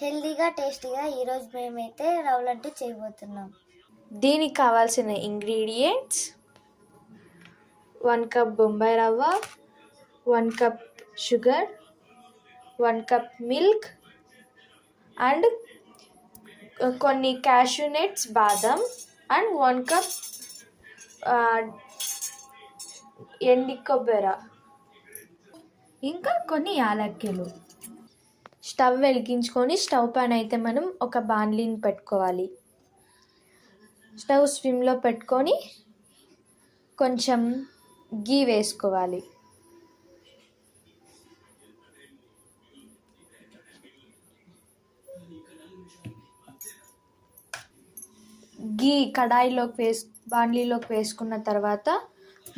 హెల్దీగా టేస్టీగా ఈరోజు మేమైతే రవ్వ లడ్డు చేయబోతున్నాం. దీనికి కావాల్సిన ఇంగ్రీడియంట్స్ 1 కప్ బొంబాయి రవ్వ, 1 cup sugar, 1 cup milk and కొన్ని క్యాష్యూ నట్స్ బాదం అండ్ 1 కప్ ఎండి కొబ్బరి, ఇంకా కొన్ని యాలక్కులు. స్టవ్ వెలిగించుకొని స్టవ్ పైన అయితే మనం ఒక బాండ్లీని పెట్టుకోవాలి. స్టవ్ స్విమ్లో పెట్టుకొని కొంచెం గీ వేసుకోవాలి. గీ బాండ్లీలోకి వేసుకున్న తర్వాత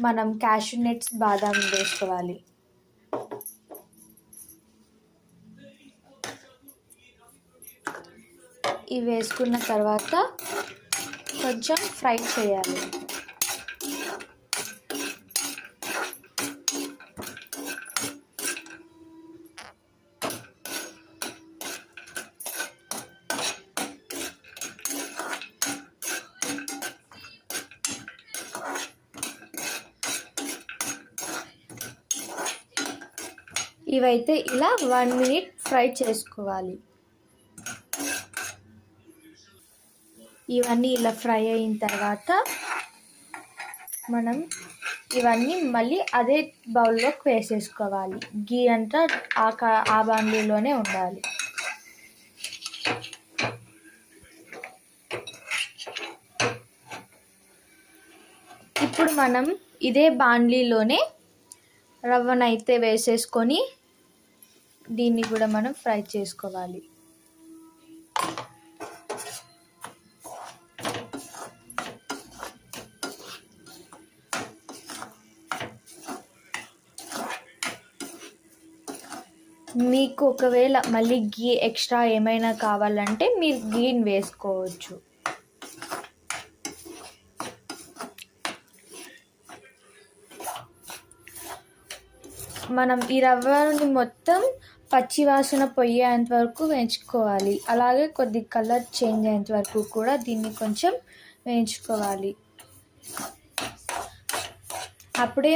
మనం క్యాష్యూ నట్స్ బాదాం వేసుకోవాలి. ఇవి వేసుకున్న తర్వాత కొంచెం ఫ్రై చేయాలి. ఇవైతే ఇలా 1 మినిట్ ఫ్రై చేసుకోవాలి. ఇవన్నీ ఇలా ఫ్రై అయిన తర్వాత మనం ఇవన్నీ మళ్ళీ అదే బౌల్లోకి వేసేసుకోవాలి. గీ అంతా ఆ బాండ్లీలోనే ఉండాలి. ఇప్పుడు మనం ఇదే బాండ్లీలోనే రవ్వనైతే వేసేసుకొని దీన్ని కూడా మనం ఫ్రై చేసుకోవాలి. మీకు ఒకవేళ మళ్ళీ గీ ఎక్స్ట్రా ఏమైనా కావాలంటే మీరు గీని వేసుకోవచ్చు. మనం ఈ రవ్వని మొత్తం పచ్చి వాసన పోయేంత వరకు వేయించుకోవాలి. అలాగే కొద్ది కలర్ చేంజ్ అయ్యేంత వరకు కూడా దీన్ని కొంచెం వేయించుకోవాలి. అప్పుడే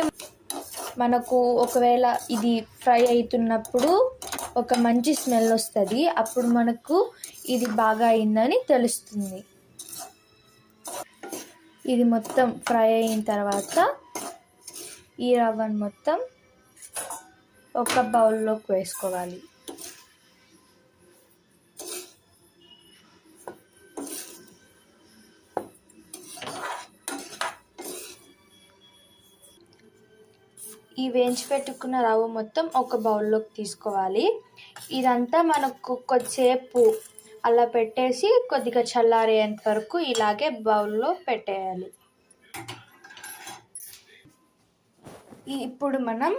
మనకు ఒకవేళ ఇది ఫ్రై అవుతున్నప్పుడు ఒక మంచి స్మెల్ వస్తుంది. అప్పుడు మనకు ఇది బాగా అయిందని తెలుస్తుంది. ఇది మొత్తం ఫ్రై అయిన తర్వాత ఈ రవ్వను మొత్తం ఒక బౌల్లోకి వేసుకోవాలి. ఈ వేయించి పెట్టుకున్న రవ్వ మొత్తం ఒక బౌల్లోకి తీసుకోవాలి. ఇదంతా మనకు కొద్దిసేపు అలా పెట్టేసి కొద్దిగా చల్లారేంత వరకు ఇలాగే బౌల్లో పెట్టేయాలి. ఇప్పుడు మనం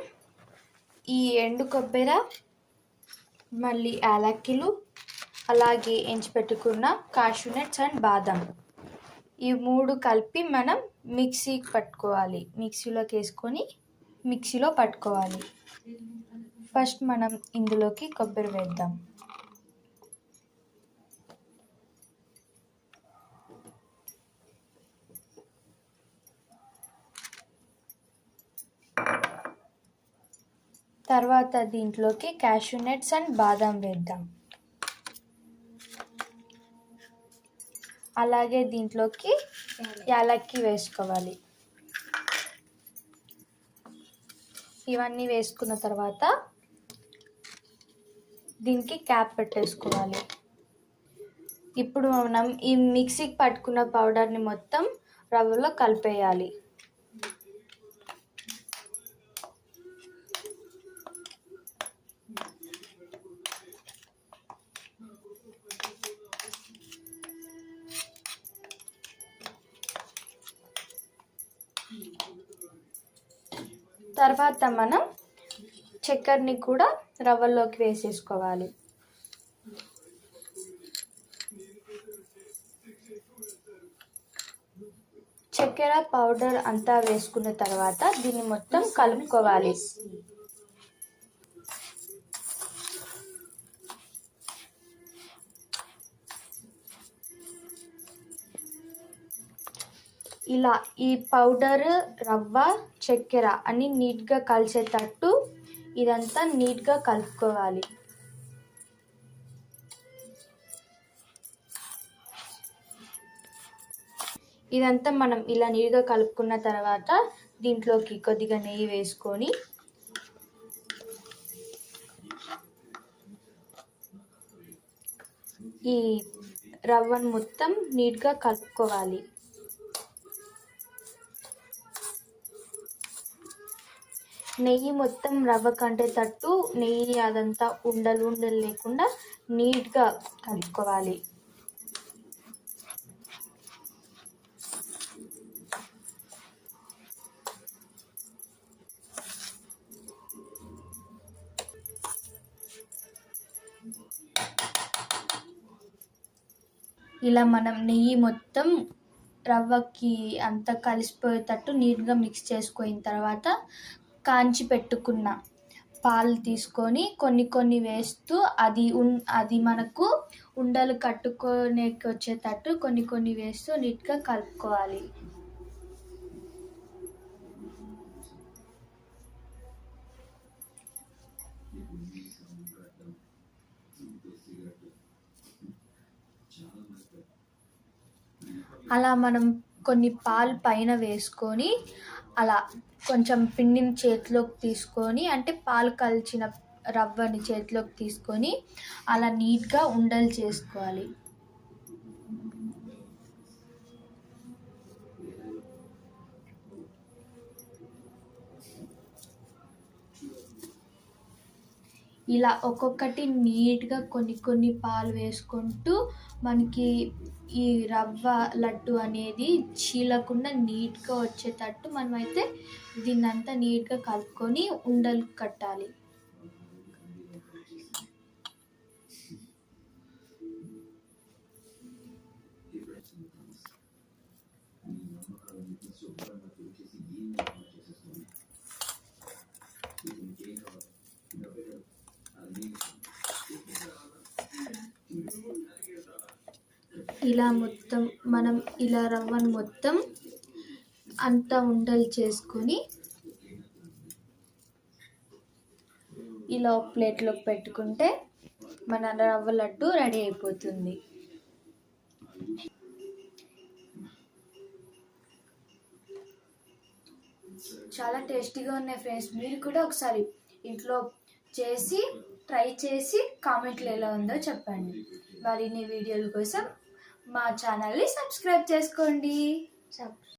ఈ ఎండు కొబ్బరి, మళ్ళీ యాలక్కులు, అలాగే ఎంచి పెట్టుకున్న కాష్యూ నట్స్ అండ్ బాదం, ఈ 3 కలిపి మనం మిక్సీకి పట్టుకోవాలి. మిక్సీలోకి వేసుకొని మిక్సీలో పట్టుకోవాలి. ఫస్ట్ మనం ఇందులోకి కొబ్బరి వేద్దాం. తర్వాత దీంట్లోకి క్యాష్యూ నట్స్ అండ్ బాదం వేద్దాం. అలాగే దీంట్లోకి యాలక్కి వేసుకోవాలి. ఇవన్నీ వేసుకున్న తర్వాత దీనికి క్యాప్ పెట్టేసుకోవాలి. ఇప్పుడు మనం ఈ మిక్సీకి పట్టుకున్న పౌడర్ని మొత్తం రవ్వలో కలిపేయాలి. తర్వాత మనం చక్కెరని కూడా రవ్వలోకి వేసేసుకోవాలి. చక్కెర పౌడర్ అంతా వేసుకున్న తర్వాత దీన్ని మొత్తం కలుపుకోవాలి. ఇలా ఈ పౌడర్, రవ్వ, చక్కెర అన్నీ నీట్గా కలిసేటట్టు ఇదంతా నీట్గా కలుపుకోవాలి. ఇదంతా మనం ఇలా నీట్గా కలుపుకున్న తర్వాత దీంట్లోకి కొద్దిగా నెయ్యి వేసుకొని ఈ రవ్వను మొత్తం నీట్గా కలుపుకోవాలి. నెయ్యి మొత్తం రవ్వ కంటేటట్టు నెయ్యి అదంతా ఉండలు లేకుండా నీట్గా కలుపుకోవాలి. ఇలా మనం నెయ్యి మొత్తం రవ్వకి అంతా కలిసిపోయేటట్టు నీట్గా మిక్స్ చేసుకున్న తర్వాత కాంచి పెట్టుకున్న పాలు తీసుకొని కొన్ని వేస్తూ అది మనకు ఉండలు కట్టుకోనేకి వచ్చేటట్టు కొన్ని వేస్తూ నీట్గా కలుపుకోవాలి. అలా మనం కొన్ని పాలు పైన వేసుకొని అలా కొంచెం పిండిని చేతిలోకి తీసుకొని, అంటే పాలు కలిసిన రవ్వని చేతిలోకి తీసుకొని అలా నీట్గా ఉండలు చేసుకోవాలి. ఇలా ఒక్కొక్కటి నీట్గా కొన్ని పాలు వేసుకుంటూ మనకి ఈ రవ్వ లడ్డు అనేది చీలకుండా నీట్గా వచ్చేటట్టు మనమైతే దీన్నంతా నీట్గా కలుపుకొని ఉండలు కట్టాలి. ఇలా మొత్తం మనం ఇలా రవ్వను మొత్తం అంతా ఉండలు చేసుకొని ఇలా ప్లేట్లోకి పెట్టుకుంటే మన రవ్వ లడ్డు రెడీ అయిపోతుంది. చాలా టేస్టీగా ఉన్నాయి ఫ్రెండ్స్. మీరు కూడా ఒకసారి ఇంట్లో చేసి ట్రై చేసి కామెంట్లో ఎలా ఉందో చెప్పండి. మరిన్ని వీడియోల కోసం మా ఛానల్ని సబ్స్క్రైబ్ చేసుకోండి.